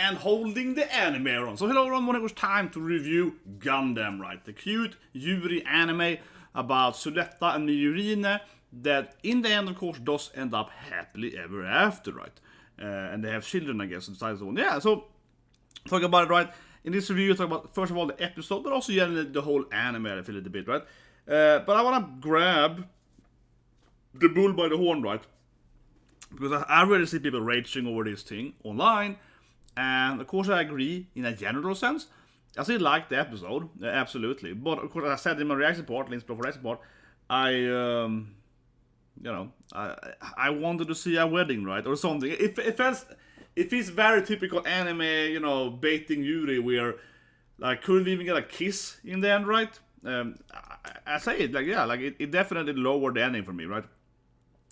and holding the anime on. So hello everyone, when it was time to review Gundam, right? The cute Yuri anime about Suletta and Miorine that in the end of course does end up happily ever after, right? And they have children, I guess, inside the one. Yeah, so talk about it, right? In this review, talk about first of all the episode, but also generally the whole anime, I feel it a bit, right? But I wanna grab the bull by the horn, right? Because I really see people raging over this thing online, and of course I agree in a general sense. I still like the episode, absolutely. But of course, as I said in my reaction part, links before reaction part, I wanted to see a wedding, right, or something. It feels very typical anime, baiting Yuri, where like couldn't even get a kiss in the end, right? I say it it definitely lowered the ending for me, right?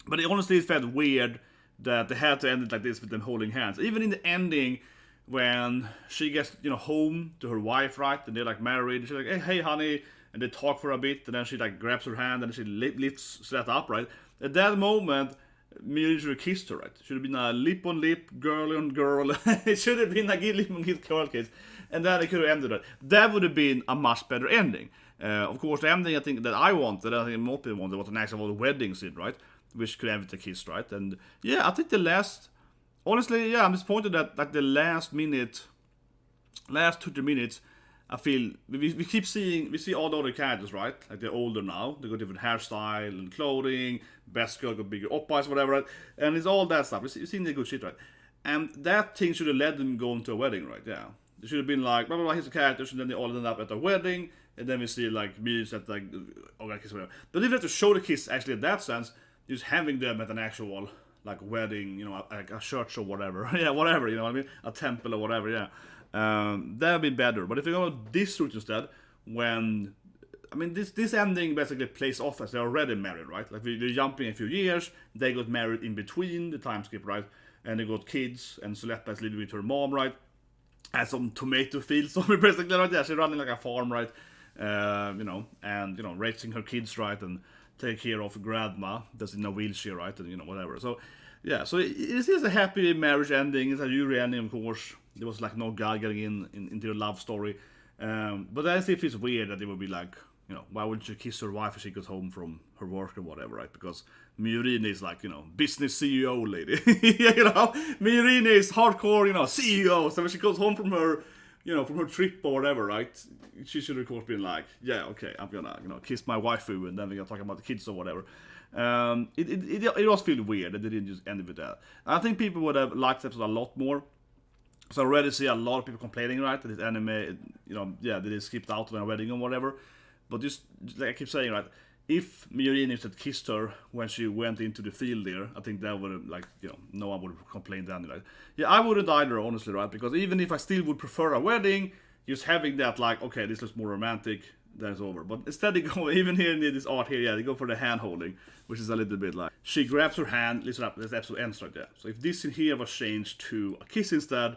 But it honestly felt weird that they had to end it like this with them holding hands. Even in the ending, when she gets, home to her wife, right? And they're like married. She's like, hey, honey. And they talk for a bit. And then she like grabs her hand and she lifts Suletta up, right? At that moment, Miorine should have kissed her, right? Should have been a lip on lip, girl on girl. It should have been a lip on lip girl kiss. And then it could have ended it. That would have been a much better ending. Of course, the ending I think that I wanted, I think most people wanted, was an actual wedding scene, right? Which could end with a kiss, right? And yeah, I think honestly, I'm disappointed that like the last 2-3 minutes, I feel we see all the other characters, right? Like they're older now, they got different hairstyle and clothing, best girl got bigger oppas, whatever, right? And it's all that stuff. We've seen the good shit, right? And that thing should have led them going to a wedding, right? Yeah. It should have been like, blah, blah, blah, here's the characters, and then they all end up at a wedding, and then we see like me at like, kiss, whatever. But even have to show the kiss actually in that sense, just having them at an actual like wedding, like a church or whatever. Yeah, whatever, you know what I mean? A temple or whatever, yeah. That would be better. But if you go this route instead, this ending basically plays off as they're already married, right? Like they're jumping a few years, they got married in between the time skip, right? And they got kids, and Suletta is living with her mom, right? Has some tomato fields, basically, right? Yeah, she's running like a farm, right? Raising her kids, right? And take care of grandma that's in a wheelchair, right? And whatever. So yeah, so it is a happy marriage ending. It's a Yuri ending, of course. There was like no guy getting into the love story. But I still feels weird that it would be like, why wouldn't you kiss her wife if she goes home from her work or whatever, right? Because Miorine is like, business CEO lady. Miorine is hardcore, CEO. So when she goes home from her, from her trip or whatever, right? She should of course been like, yeah, okay, I'm gonna, kiss my waifu, and then we're gonna talk about the kids or whatever. It was feeling weird that they didn't just end it with that. I think people would have liked the episode a lot more. So I already see a lot of people complaining, right, that this anime, they skipped out on a wedding or whatever. But just like I keep saying, right, if Miorine had kissed her when she went into the field there, I think that would have, no one would have complained then, right? Yeah, I wouldn't either, honestly, right? Because even if I still would prefer a wedding, just having that, like, okay, this looks more romantic, then it's over. But instead they go, even here in this art here, yeah, they go for the hand holding, which is a little bit like, she grabs her hand, listen up, this episode ends right there. So if this in here was changed to a kiss instead,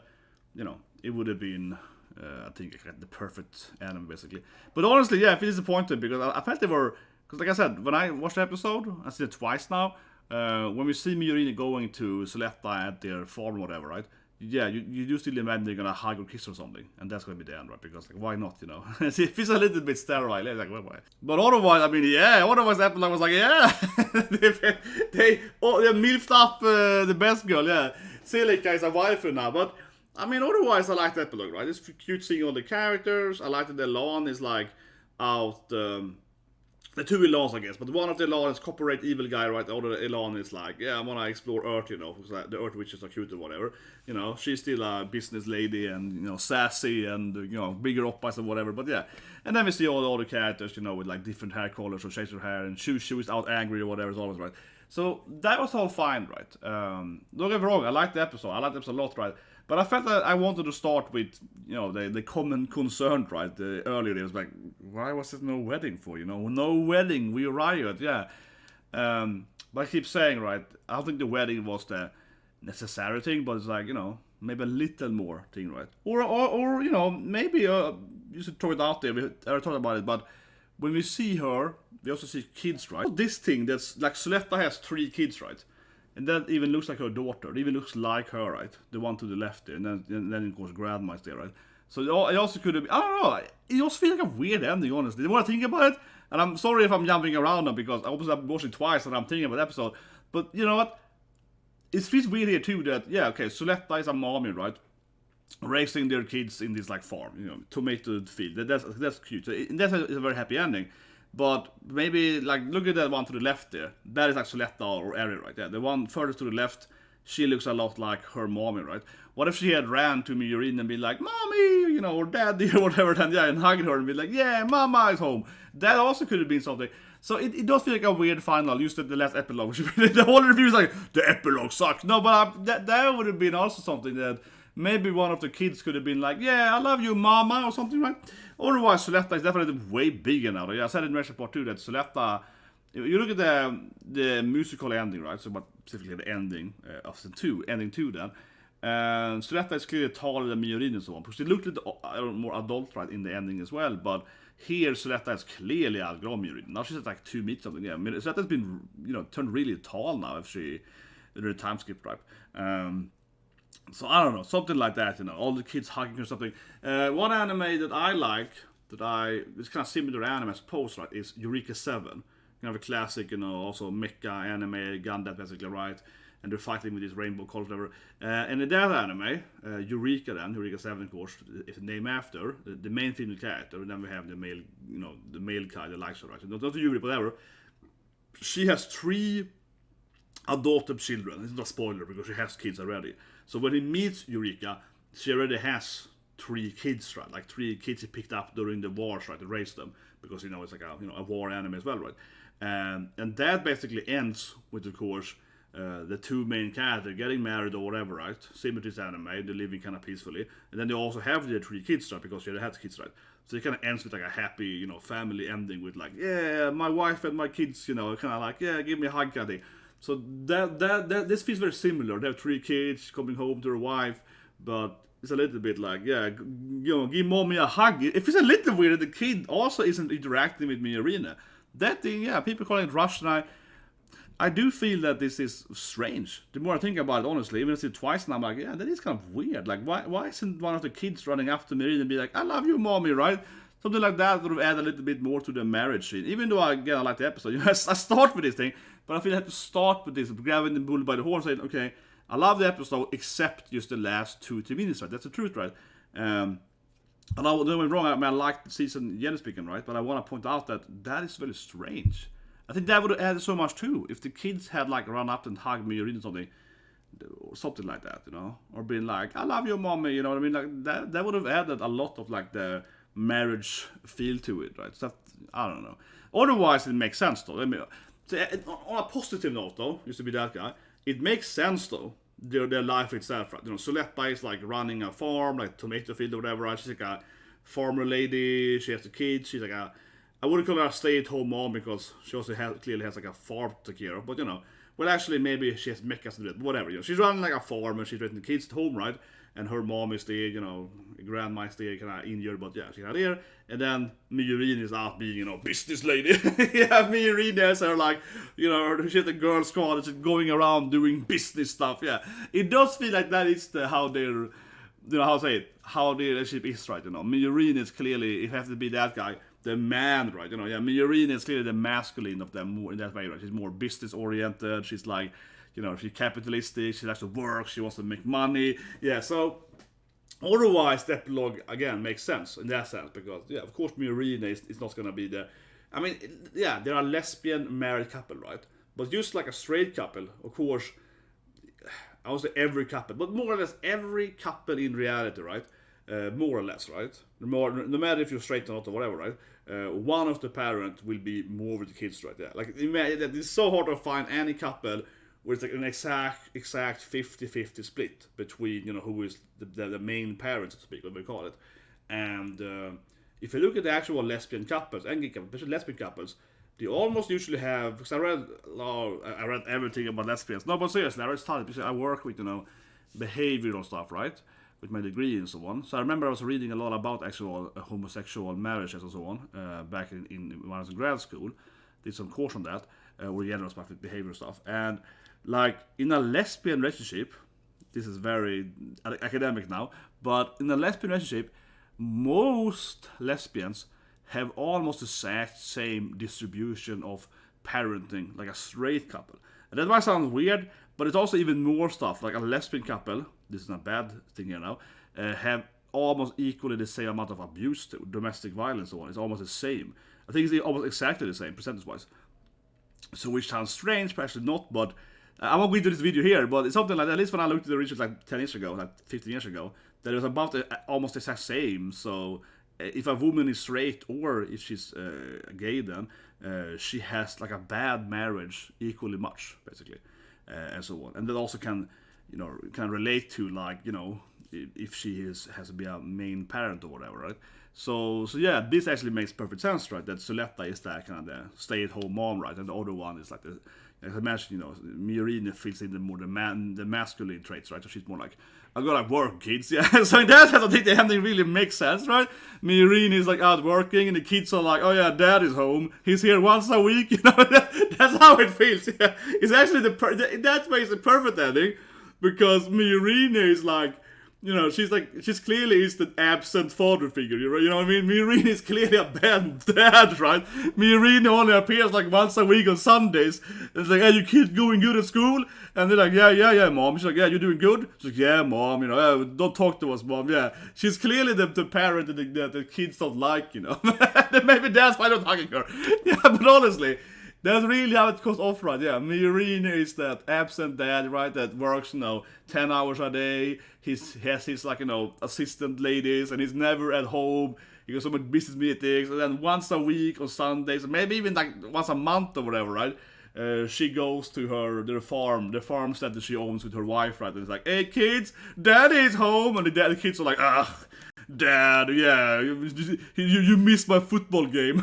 it would have been, I think, the perfect anime, basically. But honestly, yeah, I feel disappointed, because I felt they were, because like I said, when I watched the episode, I see it twice now, when we see Miorine going to Suletta at their farm or whatever, right? Yeah, you do still imagine they're gonna hug or kiss or something, and that's gonna be the end, right? Because like, why not, It feels a little bit sterile, like why? But otherwise, otherwise that was like, yeah, they milfed up the best girl, yeah. Secelia is a waifu now, but otherwise I like that epilogue, right? It's cute seeing all the characters. I like that Elan is like out. The two Elans, I guess, but one of the Elan is copyright evil guy, right? The other Elan is like, yeah, I want to explore Earth, because the Earth witches are cute or whatever. She's still a business lady and, sassy and, bigger oppas and whatever, but yeah. And then we see all the other characters, with like different hair colors or shades of hair, and she is out angry or whatever, it's always right. So that was all fine, right? Don't get me wrong, I liked the episode. I liked the episode a lot, right? But I felt that I wanted to start with, the common concern, right? Earlier it was like, why was there no wedding for, No wedding, we riot, yeah. But I keep saying, right, I don't think the wedding was the necessary thing, but it's like, maybe a little more thing, right? Or maybe you should throw it out there. We already talked about it, but when we see her, we also see kids, right? This thing that's like Suletta has 3 kids, right? And that even looks like her daughter. It even looks like her, right? The one to the left there. And then of course, grandma is there, right? So it also could have been, I don't know, it also feels like a weird ending, honestly. The more I think about it, and I'm sorry if I'm jumping around now, because obviously I've watched it twice and I'm thinking about the episode, but you know what? It feels weird here too that, yeah, okay, Suletta is a mommy, right? Raising their kids in this like farm, you know, tomato field. That's cute. So that's a very happy ending. But maybe like look at that one to the left there. That is like Suletta or Ariel, right? Yeah, the one furthest to the left, she looks a lot like her mommy, right? What if she had ran to Miorine and been like, "Mommy," you know, or "Daddy," or whatever, and hugged her and be like, "Yeah, Mama is home." That also could have been something. So it does feel like a weird final. Just the last epilogue. The whole review is like, the epilogue sucks. No, but that would have been also something that maybe one of the kids could have been like, "Yeah, I love you, Mama," or something, right? Otherwise, Suletta is definitely way bigger now. Yeah, I said in the part 2 that Suletta, you look at the musical ending, right? So, but specifically the ending of season 2, ending 2 then. Suletta is clearly taller than Miorine and so on, because they looked a little more adult, right, in the ending as well. But here, Suletta is clearly outgrown Miorine. Now she's at like 2 meters something. Yeah, Suletta's been, you know, turned really tall now if she did a time skip, right? So I don't know, something like that, you know, all the kids hugging or something. One anime that I like, it's kind of similar to anime, I suppose, right, is Eureka 7. You know, the classic, you know, also mecha anime, Gundam basically, right? And they're fighting with this rainbow colors, whatever. And in that anime, Eureka 7, of course, is named after the main female character. And then we have the male, you know, the male guy that likes her, right? So not Eureka, whatever. She has 3 adopted children. It's not a spoiler because she has kids already. So when he meets Eureka, she already has 3 kids, right? Like 3 kids he picked up during the wars, right? To raise them, because you know it's like a war anime as well, right? And that basically ends with, of course, the 2 main characters getting married or whatever, right? Similar to this anime, they're living kind of peacefully, and then they also have their 3 kids, right? Because she already had kids, right? So it kind of ends with like a happy, you know, family ending with like, yeah, my wife and my kids, you know, kind of like, yeah, give me a hug, kind of thing. So that this feels very similar. They have 3 kids coming home to their wife, but it's a little bit like, yeah, you know, give mommy a hug. If it's a little weird, the kid also isn't interacting with Miorine. That thing, yeah, people calling it rushed, and I do feel that this is strange. The more I think about it, honestly, even if I see it twice now, I'm like, yeah, that is kind of weird. Like, why isn't one of the kids running up to Miorine and be like, "I love you, mommy," right? Something like that would have added a little bit more to the marriage scene. Even though, again, I like the episode. You know, I start with this thing, but I feel I have to start with this, grabbing the bull by the horn, saying, okay, I love the episode, except just the last 2-3 minutes, right? That's the truth, right? And don't get me wrong, I mean, I like the season, generally speaking, right? But I want to point out that is very strange. I think that would have added so much, too. If the kids had, like, run up and hugged me or something like that, you know? Or been like, "I love you, mommy," you know what I mean? Like, that would have added a lot of, like, the marriage feel to it, right? So I don't know. Otherwise, it makes sense, though. I mean, on a positive note, though, used to be that guy, it makes sense, though, their life itself, right? You know, Suletta is like running a farm, like tomato field or whatever, right? She's like a farmer lady, she has the kids, she's like I wouldn't call her a stay-at-home mom because she also clearly has like a farm to take care of, but you know, well, actually, maybe she has mechas to do it, whatever, you know, she's running like a farm and she's raising the kids at home, right? And her mom is there, you know, grandma is there, kind of injured, but yeah, she's not there. And then Miorine is out being, you know, business lady. Yeah, Miorine has her, like, you know, she has a girl squad that's going around doing business stuff, yeah. It does feel like that is how their, you know, how their relationship is, right, you know. Miorine is clearly, it has to be that guy, the man, right, you know, yeah, Miorine is clearly the masculine of them more in that way, right. She's more business-oriented, she's like, you know, she's capitalistic, she likes to work, she wants to make money. Yeah, so otherwise the epilogue, again, makes sense in that sense. Because, yeah, of course, Miorine is not going to be the... I mean, yeah, there are lesbian married couple, right? But just like a straight couple, of course, I would say every couple, but more or less every couple in reality, right? More or less, right? No matter if you're straight or not or whatever, right? One of the parents will be more with the kids, right? Yeah, like, it's so hard to find any couple where it's like an exact 50-50 split between, you know, who is the main parent, so to speak, what we call it. And if you look at the actual lesbian couples, and gay couples, especially lesbian couples, they almost usually have, because I read everything about lesbians. No, but seriously, I read studies, because I work with, you know, behavioral stuff, right? With my degree and so on. So I remember I was reading a lot about actual homosexual marriages and so on, back in when I was in grad school. Did some course on that, where we ended up with behavioral stuff. And like in a lesbian relationship, this is very academic now, but in a lesbian relationship, most lesbians have almost the exact same distribution of parenting like a straight couple. And that might sound weird, but it's also even more stuff. Like a lesbian couple, this is not a bad thing here now, have almost equally the same amount of abuse to domestic violence and so on. It's almost the same. I think it's almost exactly the same percentage-wise. So which sounds strange, but actually not, but I won't go into this video here, but it's something like that. At least when I looked at the research like 10 years ago, like 15 years ago, that it was about almost the exact same. So if a woman is straight or if she's gay, then she has like a bad marriage equally much, basically, and so on. And that also can relate to, like, if she has to be a main parent or whatever, right? So yeah, this actually makes perfect sense, right? That Suletta is that kind of the stay-at-home mom, right? And the other one is like the, as I mentioned, Miorine fills in the masculine traits, right? So she's more like, I gotta work, kids. Yeah. So in that sense, I think the ending really makes sense, right? Miorine is like out working, and the kids are like, oh yeah, dad is home. He's here once a week. That's how it feels. Yeah. It's actually that way it's a perfect ending, because Miorine is like, she's clearly is the absent father figure, you know what I mean? Miorine is clearly a bad dad, right? Miorine only appears like once a week on Sundays. It's like, hey, you kids going good at school? And they're like, yeah, mom. She's like, yeah, you doing good? She's like, yeah, mom, don't talk to us, mom, yeah. She's clearly the parent that the kids don't like, Maybe that's why they're talking to her. Yeah, but honestly, that's really how it goes off, right? Yeah, Miorine is that absent dad, right? That works, 10 hours a day. He has his, like, assistant ladies, and he's never at home. He goes on business meetings, and then once a week on Sundays, maybe even like once a month or whatever, right? She goes to the farmstead that she owns with her wife, right? And it's like, hey kids, daddy's home, and the kids are like, ugh. Dad, yeah, you missed my football game.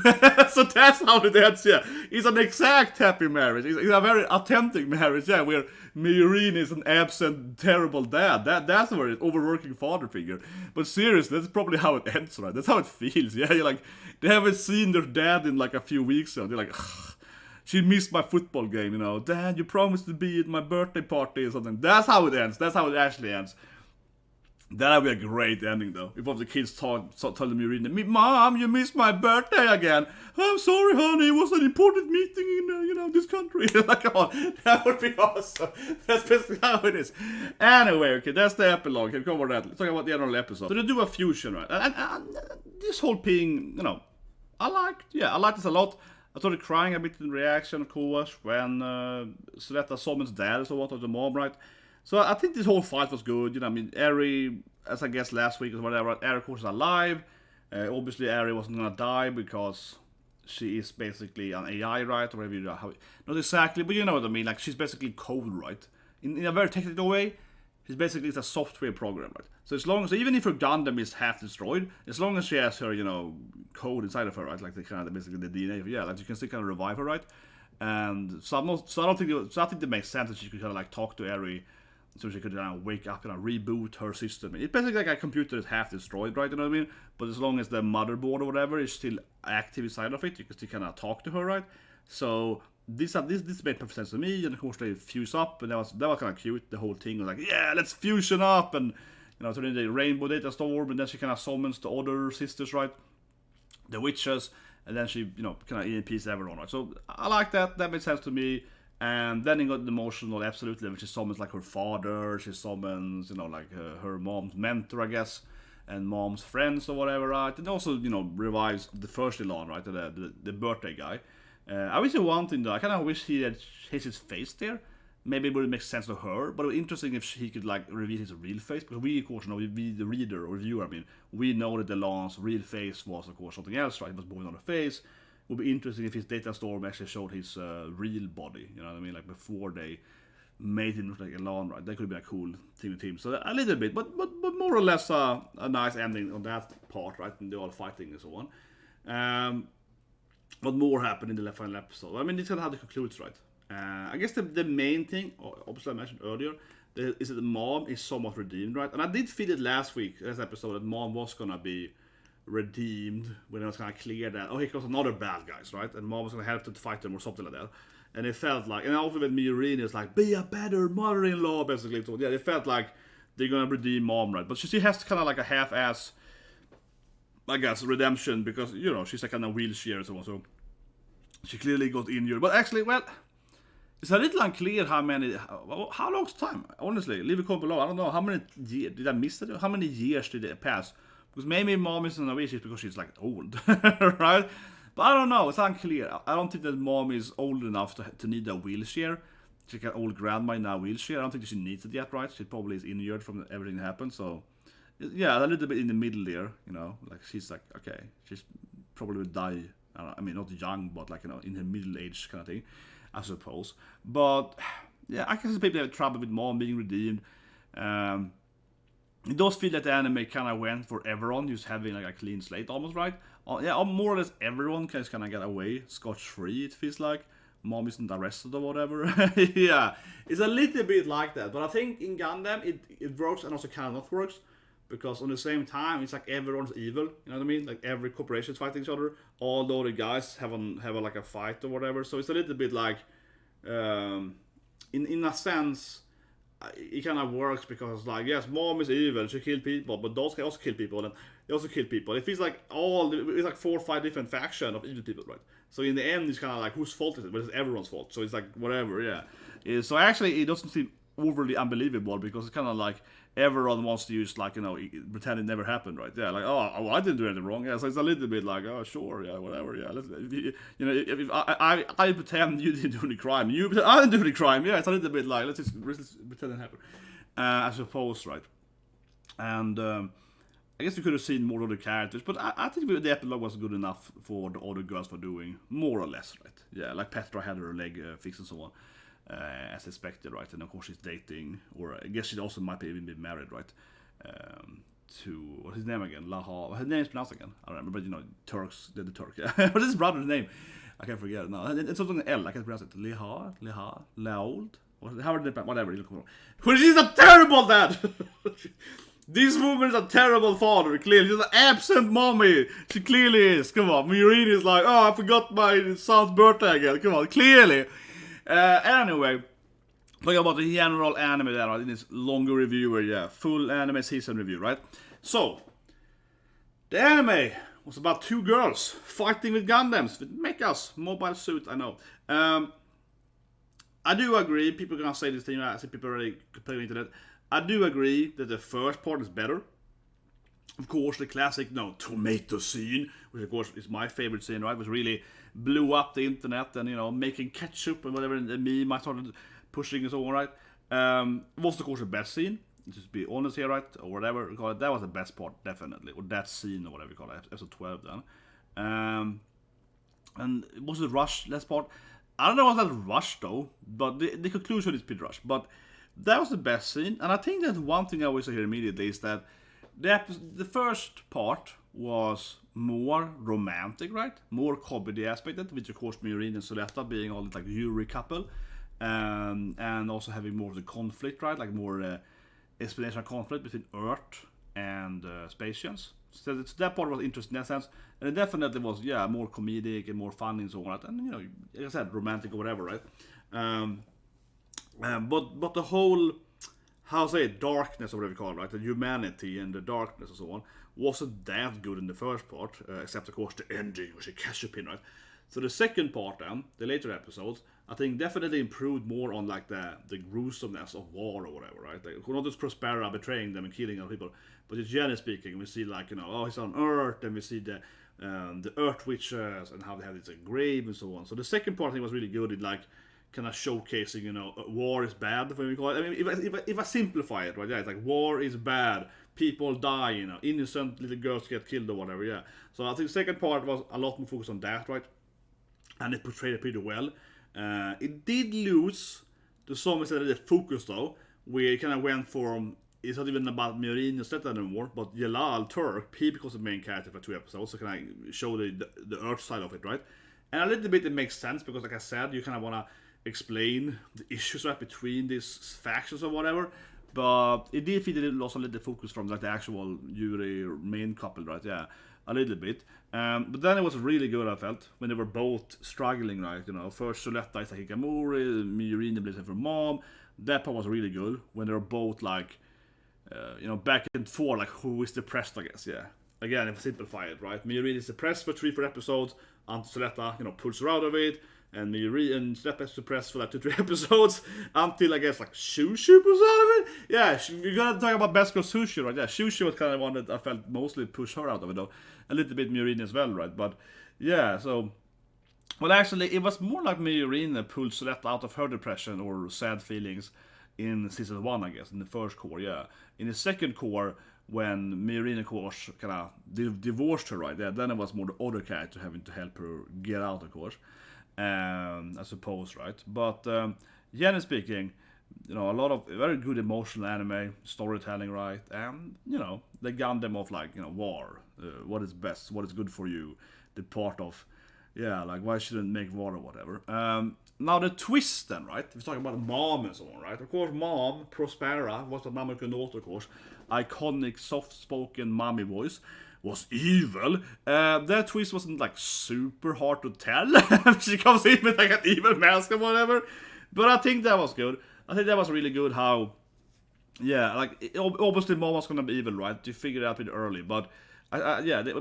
So that's how it ends, yeah. It's an exact happy marriage. It's a very authentic marriage, yeah, where Miorine is an absent, terrible dad. That's where it's overworking father figure. But seriously, that's probably how it ends, right? That's how it feels, yeah. You're like, they haven't seen their dad in like a few weeks, and they're like, ugh, she missed my football game, Dad, you promised to be at my birthday party or something. That's how it ends. That's how it actually ends. That'd be a great ending, though. If all the kids telling Miorine, Mom, you missed my birthday again. I'm sorry, honey. It was an important meeting in, this country. Like, oh, that would be awesome. That's basically how it is. Anyway, okay, that's the epilogue. Can we cover that? Let's talk about the end of the episode. So they do a fusion, right? And this whole thing, I liked this a lot. I started crying a bit in reaction, of course, when Suletta summons dad or what, or the mom, right? So I think this whole fight was good. Ari, as I guess last week or whatever, Ari, of course, is alive. Obviously, Ari wasn't gonna die because she is basically an AI, right? Or whatever not exactly, but you know what I mean. Like, she's basically code, right? In a very technical way, she's basically a software program, right? So even if her Gundam is half destroyed, as long as she has her, code inside of her, right? Like basically the DNA, like you can still kind of revive her, right? And so I think that makes sense that she could kind of like talk to Ari. So she could wake up and reboot her system. It's basically like a computer that's half destroyed, right? You know what I mean? But as long as the motherboard or whatever is still active inside of it, you can still kind of talk to her, right? So this made perfect sense to me. And of course they fuse up, and that was kind of cute. The whole thing was like, yeah, let's fusion up, and turn in the rainbow data storm, and then she kind of summons the other sisters, right? The witches, and then she kind of EMPs everyone, right? So I like that. That made sense to me. And then it got emotional, absolutely. She summons like her father, she summons, like her mom's mentor, I guess, and mom's friends or whatever, right? And also, revives the first Elan, right? The birthday guy. I wish one thing though, I kind of wish he had his face there. Maybe it would make sense to her, but it would be interesting if he could like reveal his real face, because we, of course, we the reader or viewer, we know that Elan's real face was, of course, something else, right? It was born on a face. It would be interesting if his data storm actually showed his real body, you know what I mean? Like before they made him look like Elan, right? That could be a cool thing to him. So a little bit, but more or less a nice ending on that part, right? And they're all fighting and so on. What more happened in the final episode? This kind of how it concludes, right? I guess the main thing, obviously I mentioned earlier, is that the mom is somewhat redeemed, right? And I did feel it last episode, that mom was gonna be redeemed when it was kind of clear that, here comes another bad guys, right? And mom was going to help to fight them or something like that. And it felt like, and also with Miorine, it's like, be a better mother-in-law, basically. So yeah, it felt like they're gonna redeem mom, right? But she has kind of like a half-ass, I guess, redemption, because, you know, she's like in a wheelchair or so on, so she clearly got injured. But actually, well, it's a little unclear how long time, honestly. Leave a comment below. I don't know, how many years, did I miss it? How many years did it pass? Because maybe mom isn't a wheelchair because she's like old, right? But I don't know, it's unclear. I don't think that mom is old enough to need a wheelchair. She's like an old grandma in a wheelchair. I don't think she needs it yet, right? She probably is injured from everything that happened, so... Yeah, a little bit in the middle there, you know? Like, she's like, okay, she's probably will die, I mean, not young, but like, you know, in her middle age kind of thing, I suppose. But, yeah, I guess people have trouble with mom being redeemed. It does feel that the anime kind of went for everyone, just having like a clean slate almost, right? Yeah, more or less everyone can kind of get away scotch-free, it feels like. Mom isn't arrested or whatever. Yeah, it's a little bit like that. But I think in Gundam, it works and also kind of not works. Because on the same time, it's like everyone's evil, you know what I mean? Like every corporation is fighting each other. Although the guys have like a fight or whatever. So it's a little bit like, in a sense, it kind of works because, like, yes, mom is evil, she killed people, but those can also kill people, and they also kill people. It feels like it's like 4 or 5 different factions of evil people, right? So in the end, it's kind of like, whose fault is it? But it's everyone's fault. So it's like, whatever, yeah. So actually, it doesn't seem overly unbelievable because it's kind of like everyone wants to use, like, you know, pretend it never happened, right? Yeah, like, oh, I didn't do anything wrong. Yeah, so it's a little bit like, oh, sure, yeah, whatever, yeah. You know, if I pretend you didn't do any crime, you pretend I didn't do any crime. Yeah, it's a little bit like, let's just pretend it happened. I suppose, right? And I guess we could have seen more of the characters, but I think the epilogue was good enough for the other girls for doing, more or less, right? Yeah, like Petra had her leg fixed and so on. As expected, right? And of course she's dating, or I guess she also might even be married, right? To, what's his name again? Laha. His name is pronounced again. I don't remember, but you know, Turks, they're the Turk. Yeah. What's his brother's name? I can't forget it now. It's something L, I can't pronounce it. Laold? Whatever. She's a terrible dad! This woman is a terrible father, clearly. She's an absent mommy. She clearly is. Come on. Miorine is like, oh, I forgot my son's birthday again. Come on, clearly. Anyway, talking about the general anime there, right, in this longer review, yeah, full anime season review, right? So, the anime was about 2 girls fighting with Gundams, with mechas, mobile suit, I know. I do agree, people are gonna say this thing, I see people already complaining to that. I do agree that the first part is better. Of course, the classic, tomato scene, which of course is my favorite scene, right? Was really blew up the internet and, you know, making ketchup and whatever, and the meme I started pushing and so on, right? Was of course the best scene, just be honest here, right? Or whatever you call it. That was the best part, definitely. Or that scene, or whatever you call it, episode 12 then. And was it rush, last part? I don't know what that rush though, but the conclusion is pretty rushed. But that was the best scene, and I think that one thing I always say here immediately is that the first part was more romantic, right? More comedy aspected, which of course Miorine and Suletta being all this like Yuri couple, and also having more of the conflict, right? Like more explanation of conflict between Earth and Spacians. So that part was interesting in that sense, and it definitely was, yeah, more comedic and more fun and so on, right? And you know, like I said, romantic or whatever, right? But the whole, how say it, darkness or whatever you call it, right? The humanity and the darkness and so on wasn't that good in the first part, except of course the ending, which is ketchup in, right? So the second part then, the later episodes, I think definitely improved more on like the gruesomeness of war or whatever, right? Like, not just Prospera betraying them and killing other people, but just generally speaking, we see like, you know, oh, he's on Earth, and we see the Earth Witches and how they have this grave and so on. So the second part I think was really good in like kind of showcasing, you know, war is bad, when we call it. I mean, if I simplify it, right? Yeah, it's like war is bad, people die, you know, innocent little girls get killed or whatever. Yeah. So I think the second part was a lot more focused on that, right? And it portrayed it pretty well. It did lose to some extent the focus though, where it kind of went from, it's not even about Miorine and Suletta anymore, but Jalal Turk, he becomes the main character for 2 episodes, so can I show the Earth side of it, right? And a little bit it makes sense because, like I said, you kind of want to explain the issues right between these factions or whatever. But it did feel it lost a little focus from like the actual Yuri main couple, right? Yeah, a little bit. But then it was really good, I felt, when they were both struggling, right? You know, first Suletta is like Hikamori, Miorine plays for mom. That part was really good when they were both like, you know, back and forth, like who is depressed, I guess, yeah. Again, if I simplify it, right? Miorine is depressed for 3-4 episodes, until Suletta, you know, pulls her out of it. And Miorine and Suletta is depressed for like 2-3 episodes until I guess like Shushu pulls out of it. Yeah, we're gonna talk about Best Girl Shushu, right? Yeah, Shushu was kind of one that I felt mostly pushed her out of it, though. A little bit Miorine as well, right? But yeah, so well, actually, it was more like Miorine that pulled Suletta out of her depression or sad feelings in season 1, I guess, in the first core. Yeah, in the second core, when Miorine, of course, kind of divorced her, right? Yeah, then it was more the other character having to help her get out, of course. I suppose, right? But generally speaking, you know, a lot of very good emotional anime storytelling, right? And you know, the Gundam of like, you know, war, what is best, what is good for you, the part of, yeah, like why shouldn't make war or whatever. Now the twist then, right? We're talking about mom and so on, right? Of course, mom Prospera was the Mamoru Noto, of course, iconic soft-spoken mommy voice. Was evil. That twist wasn't like super hard to tell. She comes in with like an evil mask or whatever. But I think that was good. I think that was really good how, yeah, like obviously mom was gonna be evil, right? You figured it out pretty early, but yeah, that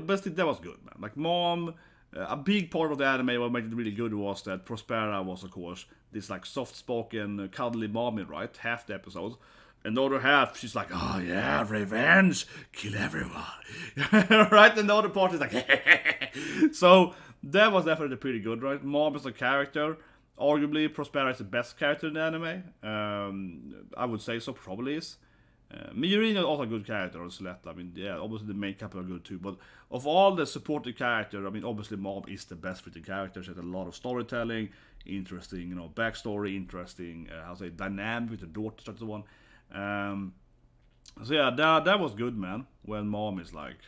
was good, man. Like mom, a big part of the anime what made it really good was that Prospera was, of course, this like soft-spoken, cuddly mommy, right? Half the episodes. And the other half, she's like, oh yeah, revenge, kill everyone. Right? And the other part is like, so that was definitely pretty good, right? Mom is a character. Arguably, Prospera is the best character in the anime. I would say so, probably is. Miorine is also a good character, or Suletta. I mean, yeah, obviously the main couple are good too. But of all the supporting characters, I mean, obviously Mom is the best written character. She has a lot of storytelling, interesting, you know, backstory, interesting, dynamic with the daughter, and so on. So yeah, that was good, man. When mom is like,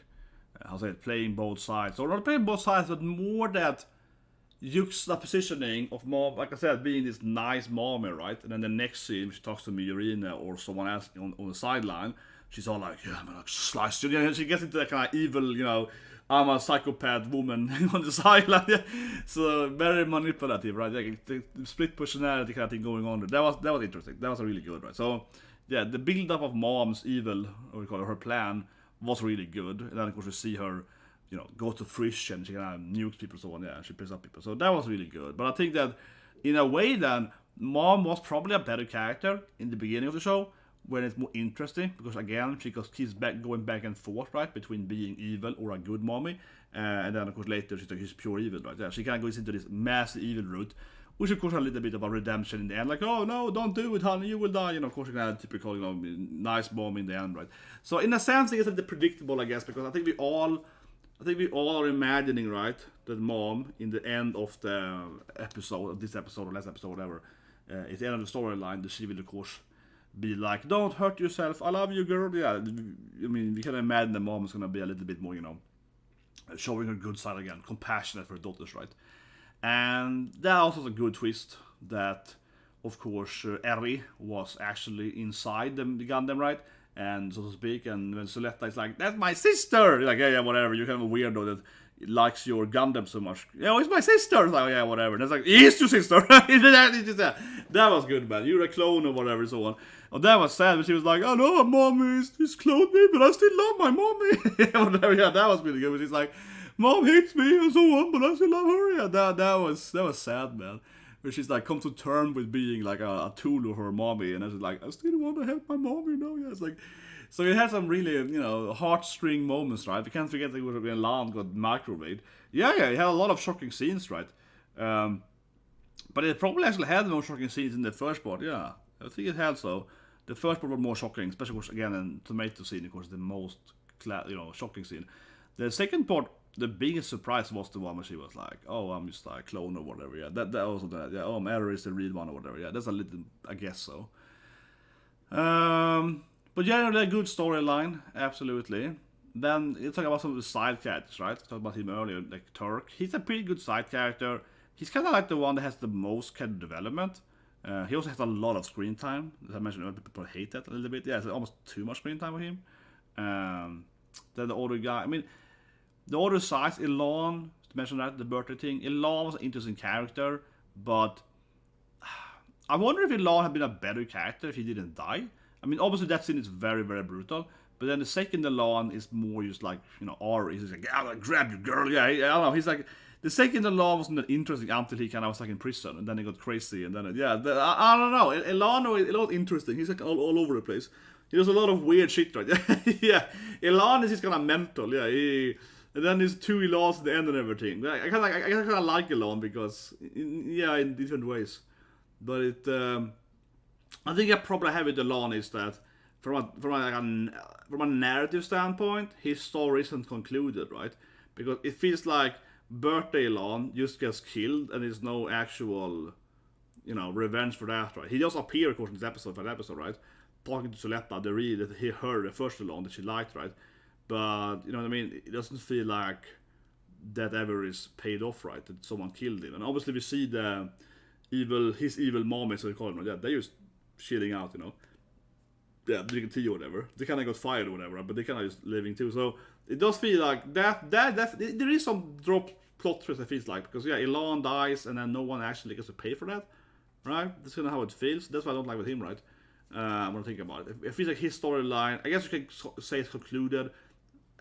playing both sides, or not playing both sides, but more that juxtapositioning of mom, like I said, being this nice mommy, right? And then the next scene, she talks to Miorine or someone else on the sideline. She's all like, yeah, I'm gonna slice you. And she gets into that kind of evil, you know, I'm a psychopath woman on the sideline. Yeah. So very manipulative, right? Like the split personality kind of thing going on there. That was interesting. That was really good, right? So yeah, the build up of mom's evil, or we call it her plan, was really good. And then of course we see her, you know, go to fruition. She kind of nukes people, so on. Yeah, she picks up people. So that was really good. But I think that in a way, then mom was probably a better character in the beginning of the show, when it's more interesting, because again she keeps going back and forth, right, between being evil or a good mommy, and then of course later she's pure evil, right? Yeah, she kind of goes into this massive evil route. Which of course a little bit of a redemption in the end, like, oh no, don't do it, honey, you will die. You know, of course, you can have typical, you know, nice mom in the end, right? So in a sense, it's a bit predictable, I guess, because I think we all are imagining, right, that mom in the end of the episode, of this episode or last episode, whatever, it's the end of the storyline. That she will, of course, be like, don't hurt yourself, I love you, girl. Yeah, I mean, we can imagine the mom is gonna be a little bit more, you know, showing her good side again, compassionate for her daughters, right? And that also was a good twist that, of course, Eri was actually inside the Gundam, right? And so to speak, and when Suletta is like, that's my sister! Like, yeah, whatever, you're kind of a weirdo that likes your Gundam so much. You know, it's my sister! It's like, yeah, whatever. And it's like, it's your sister! That was good, man. You're a clone or whatever, so on. And that was sad, but she was like, oh no, mommy is cloned me, but I still love my mommy! Whatever, yeah, that was really good. But she's like, mom hates me and so on, but I still love her. Yeah, that was sad, man. Where she's like come to terms with being like a tool of her mommy, and I was like, I still want to help my mommy, you know. Yeah, it's like, so it had some really, you know, heartstring moments, right? We can't forget that when Lan got microwaved. Yeah, it had a lot of shocking scenes, right? But it probably actually had more shocking scenes in the first part. Yeah, I think it had so. The first part was more shocking, especially of course, again, in tomato scene, of course, the most shocking scene. The second part, the biggest surprise was the one where she was like, oh, I'm just a clone or whatever. Yeah, that also that. Yeah, oh, Mary is the real one or whatever. Yeah, that's a little, I guess so. But yeah, a good storyline, absolutely. Then you talk about some of the side characters, right? We talked about him earlier, like Turk. He's a pretty good side character. He's kind of like the one that has the most character development. He also has a lot of screen time. As I mentioned earlier, people hate that a little bit. Yeah, it's almost too much screen time with him. Then the other guy, I mean, the other sides, Elan, to mention that, the birthday thing. Elan was an interesting character, but I wonder if Elan had been a better character if he didn't die. I mean, obviously that scene is very, very brutal, but then the second Elan is more just like, you know, Ari. He's like, I'll grab you, girl. Yeah, I don't know. He's like, the second Elan wasn't that interesting until he kind of was like in prison, and then he got crazy, and then, I don't know. Elan was interesting. He's like all over the place. He does a lot of weird shit, right? Yeah, Elan is just kind of mental, yeah. And then there's two Elans at the end and everything. I kind of like Elan because, in different ways. But I think I probably have with Elan is that from a narrative standpoint, his story isn't concluded, right? Because it feels like birthday Elan just gets killed and there's no actual, revenge for that, right? He just appears, of course, in this episode, right? Talking to Suletta, that he heard the first Elan that she liked, right? But, you know what I mean? It doesn't feel like that ever is paid off, right? That someone killed him. And obviously we see his evil mom, as they call him, right? Yeah, they're just chilling out, Yeah, drinking tea or whatever. They kind of got fired or whatever, but they kind of just living too. So it does feel like that there is some drop plot twist, it feels like. Because, Elan dies and then no one actually gets to pay for that, right? That's kind of how it feels. That's what I don't like with him, right? When I think about it. It feels like his storyline, I guess you can say it's concluded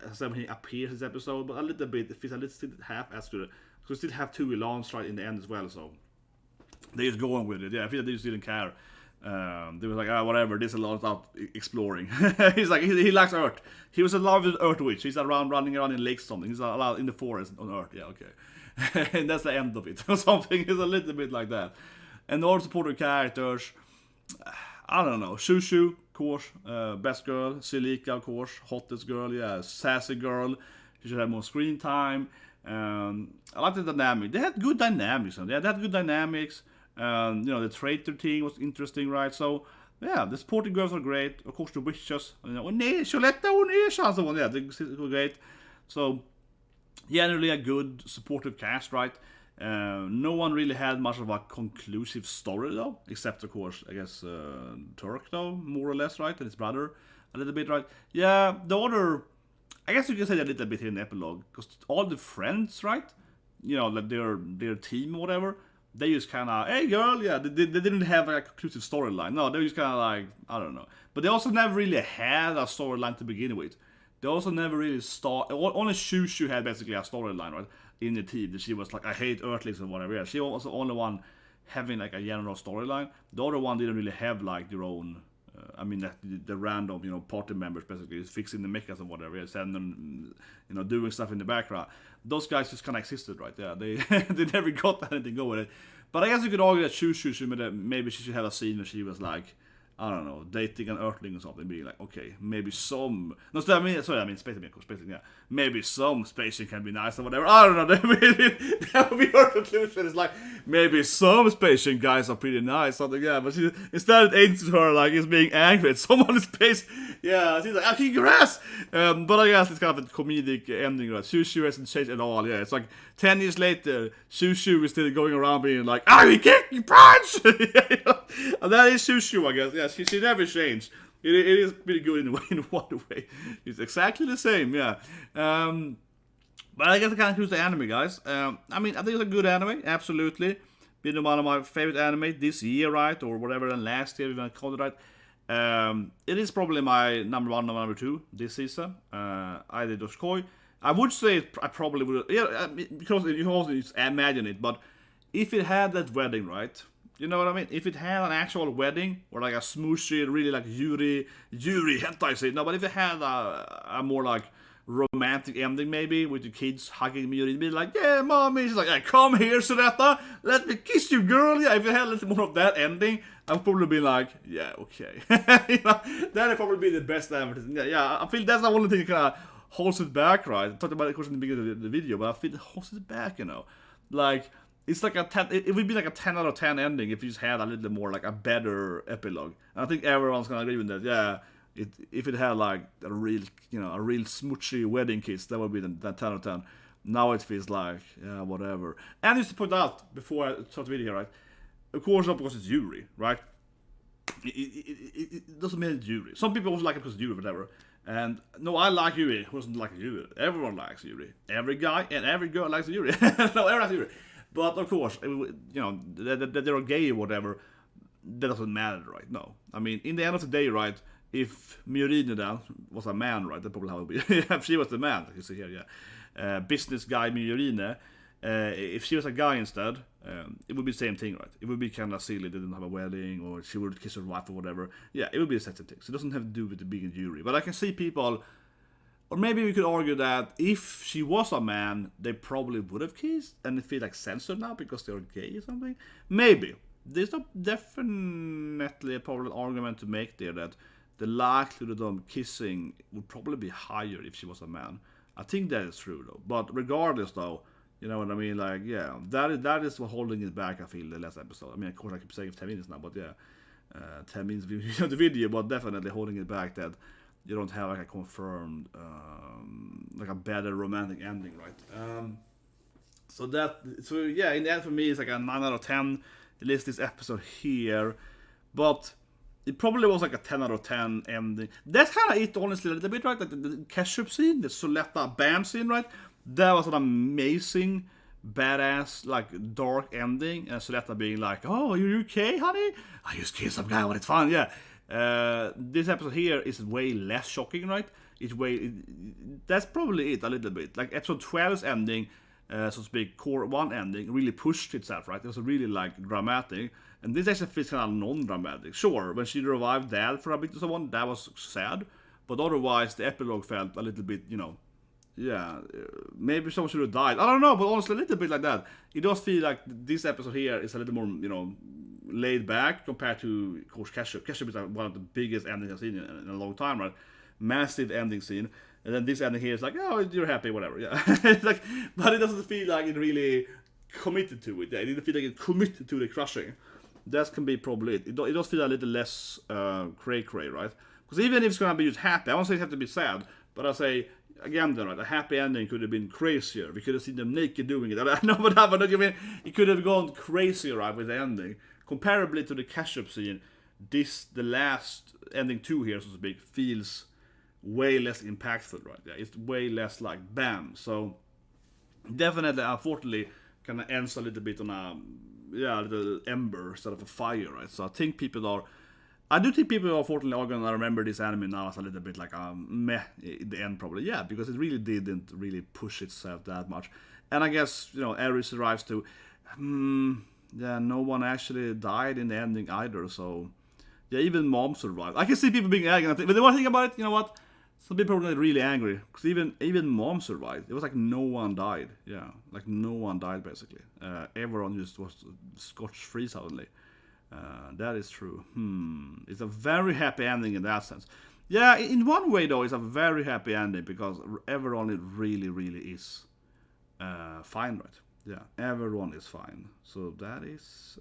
as when he appears in this episode, but a little bit, it feels a little half-assed to it. Because we still have two Elans right in the end as well, so they're just going with it. Yeah, I feel like they just didn't care. They was like, whatever, this Elan's out exploring. He's like, he likes Earth. He was in love with Earth Witch. He's running around in lakes or something. He's allowed in the forest on Earth. Yeah, okay. And that's the end of it. Or something. It's a little bit like that. And all supporting characters, I don't know. Shushu, of course. Best girl. Silika, of course. Hottest girl. Yeah. Sassy girl. She should have more screen time. I like the dynamic. They had good dynamics. They had good dynamics. The traitor thing was interesting, right? So, yeah, the supporting girls are great. Of course, the witches. Soyletta och one. Yeah, they were great. So, generally a good supportive cast, right? No one really had much of a conclusive story though, except of course, I guess Turk though, more or less, right, and his brother, a little bit, right? Yeah, the other, I guess you can say a little bit here in the epilogue, because all the friends, right, like their team or whatever, they just kind of, hey girl, yeah, they didn't have a conclusive storyline. No, they were just kind of like, I don't know, but they also never really had a storyline to begin with. They also never really only Shushu had basically a storyline, right? In the team, that she was like, I hate Earthlings and whatever. Yeah, she was the only one having like a general storyline. The other one didn't really have like their own. The random, party members basically fixing the mechas and whatever. Yeah, sending them, doing stuff in the background. Those guys just kind of existed, right? Yeah, they they never got anything going with it. But I guess you could argue that Shushu maybe she should have a scene where she was like, I don't know, dating an Earthling or something, being like, okay, maybe some... No, spacing, of course, yeah. Maybe some spacing can be nice or whatever. I don't know, that would be her conclusion. It's like, maybe some spacing guys are pretty nice, something, yeah. But instead it ends to her like, it's being angry at someone's space. Yeah, she's like, I kick your ass! But I guess it's kind of a comedic ending, right? Shushu hasn't changed at all, yeah. It's like, 10 years later, Shushu is still going around being like, you kick, you punch! And that is Shushu, I guess, yeah. She never changed. It is pretty good in one way. It's exactly the same, yeah. But I guess it kind of includes the anime, guys. I think it's a good anime, absolutely. Been one of my favorite anime this year, right? Or whatever, than last year, if you want to call it right. It is probably my number one or number two this season. I did Doshkoi. I would say I probably would, because you can also imagine it, but if it had that wedding, right? You know what I mean? If it had an actual wedding, or like a smooshy, really like Yuri hentai scene. No, but if it had a more like romantic ending, maybe with the kids hugging me, it'd be like, yeah, mommy. She's like, hey, come here, Suletta. Let me kiss you, girl. Yeah, if it had a little more of that ending, I'd probably be like, yeah, okay. That'd probably be the best ever. Yeah, I feel that's the only thing that kind of holds it back, right? I talked about it, of course, in the beginning of the video, but I feel it holds it back, Like, it's like a 10, it would be like a 10 out of 10 ending if you just had a little more, like a better epilogue. And I think everyone's gonna agree with that. Yeah, if it had like a real, a real smoochy wedding kiss, that would be the 10 out of 10. Now it feels like, yeah, whatever. And just to point out, before I start the video, right? of course not because it's Yuri, right? It doesn't mean it's Yuri. Some people also like it because it's Yuri, whatever. And no, I like Yuri. Who doesn't like Yuri? Everyone likes Yuri. Every guy and every girl likes Yuri. No, everyone likes Yuri. But of course, you know, that they're gay or whatever, that doesn't matter, right? No. I mean, in the end of the day, right, if Miorine then was a man, right, that's probably how it would be. If she was the man, like you see here, yeah. Business guy Miorine, if she was a guy instead, it would be the same thing, right? It would be kind of silly, they didn't have a wedding, or she would kiss her wife or whatever. Yeah, it would be the same thing. So it doesn't have to do with the being a jury. But I can see people, or maybe we could argue that if she was a man, they probably would have kissed, and they feel like censored now because they're gay or something. Maybe. There's definitely probably an argument to make there that the likelihood of them kissing would probably be higher if she was a man. I think that is true though. But regardless though, you know what I mean? Like, yeah, that is what holding it back, I feel, the last episode. I mean, of course, I keep saying 10 minutes now, but yeah, 10 minutes of the video, but definitely holding it back that you don't have like a confirmed, like a better romantic ending, right? So yeah, in the end for me, it's like a 9 out of 10. At least this episode here, but it probably was like a 10 out of 10 ending. That's kind of it, honestly, a little bit, right? Like the ketchup scene, the Suletta band scene, right? That was an amazing, badass, like dark ending, and Suletta being like, "Oh, are you okay, honey? I just killed some guy, but it's fun." Yeah. This episode here is way less shocking, right? That's probably it a little bit. Like episode 12's ending, so to speak, core 1 ending, really pushed itself, right? It was really like dramatic, and this actually feels kind of non-dramatic. Sure, when she revived Dad for a bit or so on, that was sad, but otherwise the epilogue felt a little bit, you know, yeah, maybe someone should have died. I don't know, but honestly, a little bit like that. It does feel like this episode here is a little more, you know, laid back compared to, of course, Ketchup. Ketchup is like one of the biggest endings I've seen in a long time, right? Massive ending scene. And then this ending here is like, oh, you're happy, whatever, yeah. It's like, but it doesn't feel like it really committed to it. Yeah, it didn't feel like it committed to the crushing. That can be probably it. It does feel a little less cray-cray, right? Because even if it's going to be just happy, I won't say it have to be sad, but I say, again, then, right, a happy ending could have been crazier. We could have seen them naked doing it. I know what happened. I mean, it could have gone crazier, right, with the ending. Comparably to the ketchup scene, the last ending 2 here, so to speak, feels way less impactful, right? Yeah, it's way less like bam. So definitely, unfortunately, kind of ends a little bit on a little ember instead of a fire, right? So I do think people are unfortunately are gonna remember this anime now as a little bit like a meh in the end, probably. Yeah, because it really didn't really push itself that much. And I guess, you know, Ariel survives to yeah, no one actually died in the ending either, so yeah, even Mom survived. I can see people being angry, but the one thing about it, you know what? Some people are really angry, because even Mom survived. It was like no one died. Yeah, like no one died, basically. Everyone just was scotch-free suddenly. That is true. It's a very happy ending in that sense. Yeah, in one way, though, it's a very happy ending, because everyone really, really is fine, right? Yeah, everyone is fine. So that is...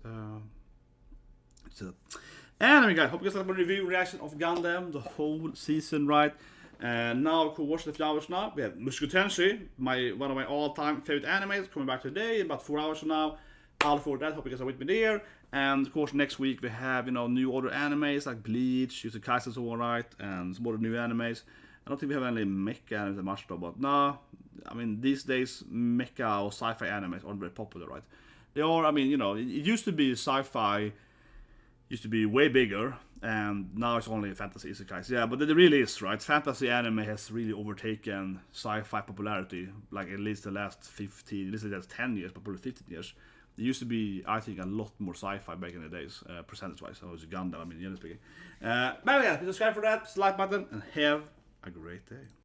Anyway, guys, hope you guys have a review reaction of Gundam, the whole season, right? And now, of course, a few hours now, we have Mushoku Tensei, one of my all-time favorite animes, coming back today, about 4 hours from now. I'll for that, hope you guys are with me there. And of course, next week we have, you know, new other animes like Bleach, Jujutsu Kaisen's alright, and some other new animes. I don't think we have any mecha animes that much though, but no, I mean, these days, mecha or sci-fi animes aren't very popular, right? They are, I mean, you know, it used to be sci-fi, used to be way bigger, and now it's only fantasy isekais. Yeah, but it really is, right? Fantasy anime has really overtaken sci-fi popularity, like at least the last 15, at least the last 10 years, but probably 15 years. There used to be, I think, a lot more sci-fi back in the days, percentage-wise. So it was Gundam, I mean, generally speaking. But yeah, subscribe for that, like button, and have a great day.